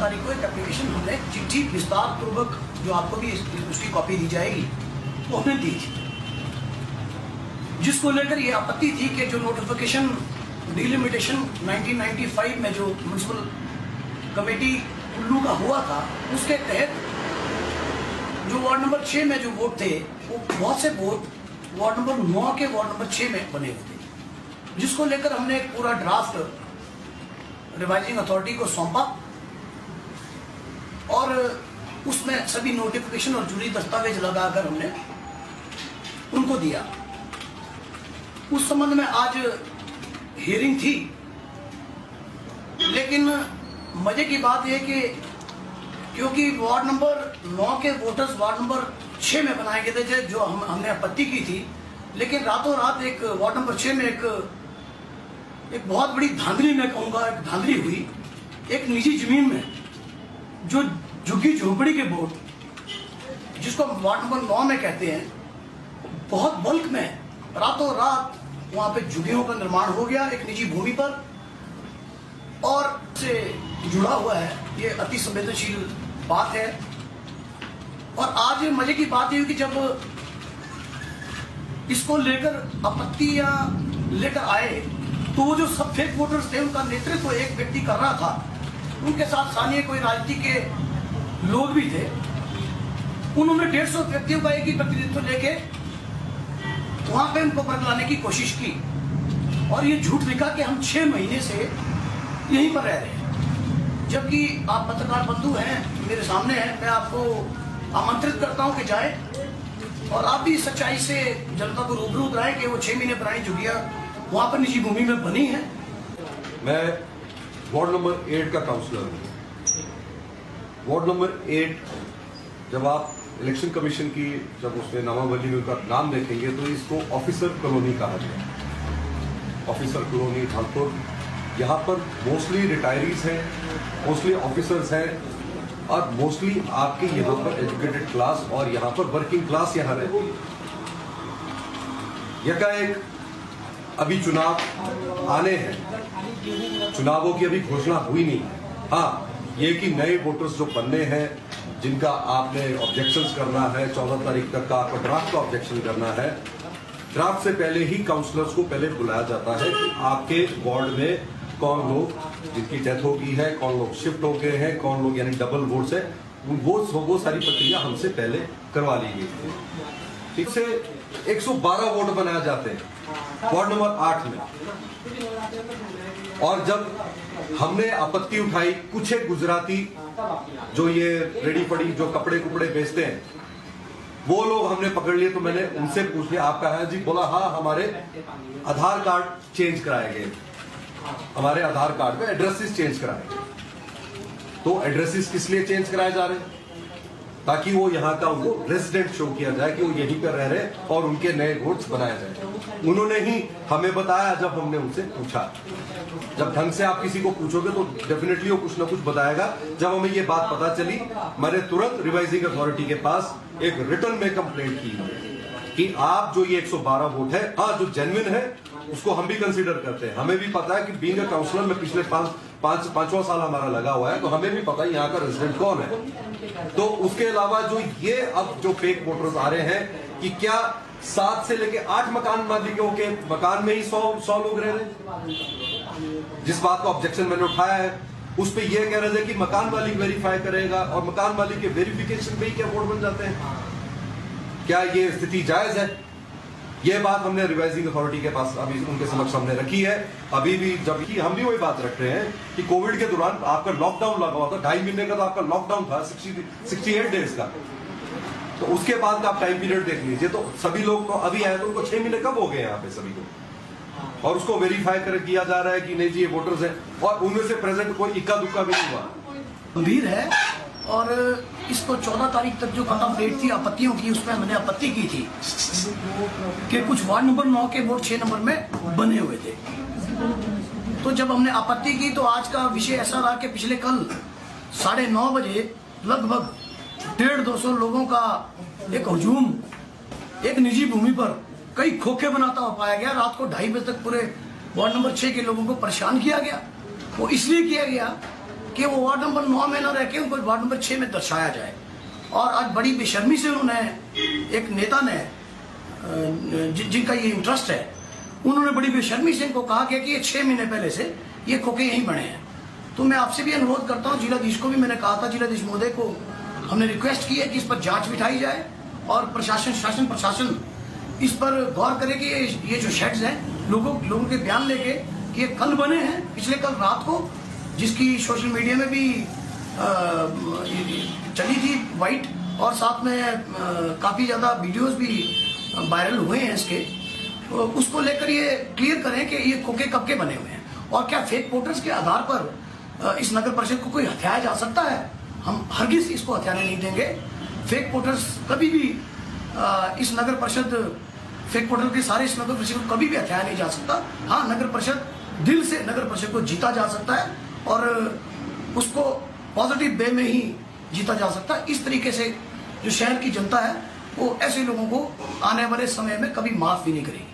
तारीख को एक एप्लीकेशन हमने चिट्ठी विस्तार पूर्वक जो आपको भी उसकी कॉपी दी जाएगी वो हमने दी थी, जिसको लेकर ये आपत्ति थी कि जो नोटिफिकेशन डिलिमिटेशन 1995 में जो म्युनिसिपल कमेटी कुल्लू का हुआ था उसके तहत जो वार्ड नंबर 6 में जो वोट थे वो बहुत से वोट वार्ड नंबर 9 के वार्ड नंबर 6 में बने हुए थे, जिसको लेकर हमने एक पूरा ड्राफ्ट रिवाइजिंग अथॉरिटी को सौंपा और उसमें सभी नोटिफिकेशन और जुड़ी दस्तावेज लगाकर हमने उनको दिया। उस संबंध में आज हियरिंग थी, लेकिन मजे की बात यह कि क्योंकि वार्ड नंबर 9 के वोटर्स वार्ड नंबर 6 में बनाए गए थे जो हमने आपत्ति की थी, लेकिन रातों रात एक वार्ड नंबर 6 में एक बहुत बड़ी धांधली, मैं कहूँगा एक धांधली हुई। एक निजी जमीन में जो झुग्गी झोपड़ी के वोट जिसको वार्ड नंबर 9 में कहते हैं, बहुत बल्क में रातों रात वहां पे झुग्गियों का निर्माण हो गया एक निजी भूमि पर और से जुड़ा हुआ है। ये अति संवेदनशील बात है। और आज मजे की बात ये कि जब इसको लेकर आपत्तियां लेकर आए तो वो जो सब फेक वोटर्स थे उनका नेतृत्व एक व्यक्ति कर रहा था, उनके साथ स्थानीय कोई राजनीति के लोग भी थे। उन्होंने 150 व्यक्तियों का एक ही प्रतिनिधित्व लेके वहां पे उनको बदलाने की कोशिश की और ये झूठ लिखा कि हम 6 महीने से यहीं पर रह रहे हैं, जबकि आप पत्रकार बंधु हैं, मेरे सामने हैं। मैं आपको आमंत्रित करता हूं कि जाएं और आप भी सच्चाई से जनता को रूबरू कराएं कि वो 6 महीने पुरानी झुग्गियां वहां पर निजी भूमि में बनी है। मैं वार्ड नंबर 8 का काउंसलर हूँ। वार्ड नंबर 8 जब आप इलेक्शन कमीशन की जब उसमें नामावली में उनका नाम देखेंगे तो इसको ऑफिसर कॉलोनी कहा गया। ऑफिसर कॉलोनी धानपुर, यहाँ पर मोस्टली रिटायरीज हैं, मोस्टली ऑफिसर्स हैं और मोस्टली आपके यहाँ पर एजुकेटेड क्लास और यहाँ पर वर्किंग क्लास यहाँ रहती है। यकाएक अभी चुनाव आने हैं, चुनावों की अभी घोषणा हुई नहीं है। हाँ, ये कि नए वोटर्स जो बनने हैं जिनका आपने ऑब्जेक्शंस करना है, 14 तारीख तक का आपका ड्राफ्ट का ऑब्जेक्शन करना है। ड्राफ्ट से पहले ही काउंसलर्स को पहले बुलाया जाता है कि आपके वार्ड में कौन लोग जिनकी डेथ हो गई है, कौन लोग शिफ्ट हो गए हैं, कौन लोग यानी डबल वोट्स है, वो सारी प्रक्रिया हमसे पहले करवा ली गई थी। ठीक से 112 वोट बनाए जाते हैं वार्ड नंबर 8 में। और जब हमने आपत्ति उठाई, कुछ एक गुजराती जो ये रेडी पड़ी जो कपड़े कुपड़े बेचते हैं वो लोग हमने पकड़ लिए, तो मैंने उनसे पूछ लिया आपका है जी? बोला हाँ, हमारे आधार कार्ड चेंज कराए गए, हमारे आधार कार्ड पे एड्रेसेस चेंज कराए गए। तो एड्रेसेस किस लिए चेंज कराए जा रहे हैं? ताकि वो यहाँ का उनको रेजिडेंट शो किया जाए कि वो यहीं पर रह रहे और उनके नए वोट्स बनाए जाए। उन्होंने ही हमें बताया जब हमने उनसे पूछा। जब ढंग से आप किसी को पूछोगे तो डेफिनेटली वो कुछ ना कुछ बताएगा। जब हमें ये बात पता चली, मैंने तुरंत रिवाइजिंग अथॉरिटी के पास एक रिटर्न में कंप्लेंट की कि आप जो ये 112 वोट है, हाँ जो जेन्युइन है उसको हम भी कंसीडर करते हैं। हमें भी पता है कि बीइंग अ काउंसलर में पिछले पांचवां साल हमारा लगा हुआ है, तो हमें भी पता है यहाँ का रेजिडेंट कौन है। तो उसके अलावा जो ये अब जो फेक वोटर्स आ रहे हैं कि क्या 7 से लेके 8 मकान मालिकों के मकान में ही 100 लोग रह रहे हैं। जिस बात का ऑब्जेक्शन मैंने उठाया है उस पे ये कह रहे थे कि मकान मालिक वेरीफाई करेगा और मकान मालिक के वेरिफिकेशन पे ही क्या वोट बन जाते हैं। क्या ये स्थिति जायज है? ये बात हमने रिवाइजिंग अथॉरिटी के पास अभी उनके समक्ष हमने रखी है। अभी भी जब कि हम भी वही बात रख रहे हैं कि कोविड के दौरान आपका लॉकडाउन लगा हुआ था, 2.5 महीने का तो आपका लॉकडाउन था, 68 डेज का। तो उसके बाद का आप टाइम पीरियड देख लीजिए, तो सभी लोग तो अभी आए तो उनको 6 महीने कब हो गए यहाँ पे सभी को, और उसको वेरीफाई कर किया जा रहा है कि नहीं जी ये वोटर्स है, और उनमें से प्रेजेंट कोई इक्का दुक्का भी नहीं हुआ। गंभीर है और इसको 14 तारीख तक जो कट ऑफ डेट थी आपत्तियों की, उसमें मैंने आपत्ति की थी कि कुछ वार्ड नंबर 9 के वोट 6 नंबर में बने हुए थे। तो जब हमने आपत्ति की तो आज का विषय ऐसा रहा कि पिछले कल 9:30 बजे लगभग 150-200 लोगों का एक हुजूम एक निजी भूमि पर कई खोखे बनाता हुआ पाया गया। रात को 2:30 बजे तक पूरे वार्ड नंबर 6 के लोगों को परेशान किया गया। वो इसलिए किया गया कि वो वार्ड नंबर 9 में न रह के उनको वार्ड नंबर 6 में दर्शाया जाए। और आज बड़ी बेशर्मी से उन्होंने, एक नेता ने जिनका ये इंटरेस्ट है, उन्होंने बड़ी बेशर्मी से इनको कहा कि ये 6 महीने पहले से ये खोखे यहीं बने हैं। तो मैं आपसे भी अनुरोध करता हूँ, जिलाधीश को भी मैंने कहा था, जिलाधीश महोदय को हमने रिक्वेस्ट की है कि इस पर जांच बिठाई जाए और शासन प्रशासन इस पर गौर करे कि ये जो शेड्स हैं, लोगों के बयान लेके कि ये कल बने हैं, पिछले कल रात को, जिसकी सोशल मीडिया में भी चली थी वाइट, और साथ में काफ़ी ज़्यादा वीडियोस भी वायरल हुए हैं इसके। उसको लेकर ये क्लियर करें कि ये खोखे कब के बने हुए हैं, और क्या फेक वोटर्स के आधार पर इस नगर परिषद को कोई हथियाया जा सकता है। हम हरगिज इसको हथियाने नहीं देंगे। फेक वोटर्स कभी भी इस नगर परिषद, फेक वोटर के सारे इस नगर परिषद को कभी भी हथियाया नहीं जा सकता। हाँ, नगर परिषद दिल से नगर परिषद को जीता जा सकता है और उसको पॉजिटिव वे में ही जीता जा सकता है। इस तरीके से जो शहर की जनता है वो ऐसे लोगों को आने वाले समय में कभी माफ भी नहीं करेगी।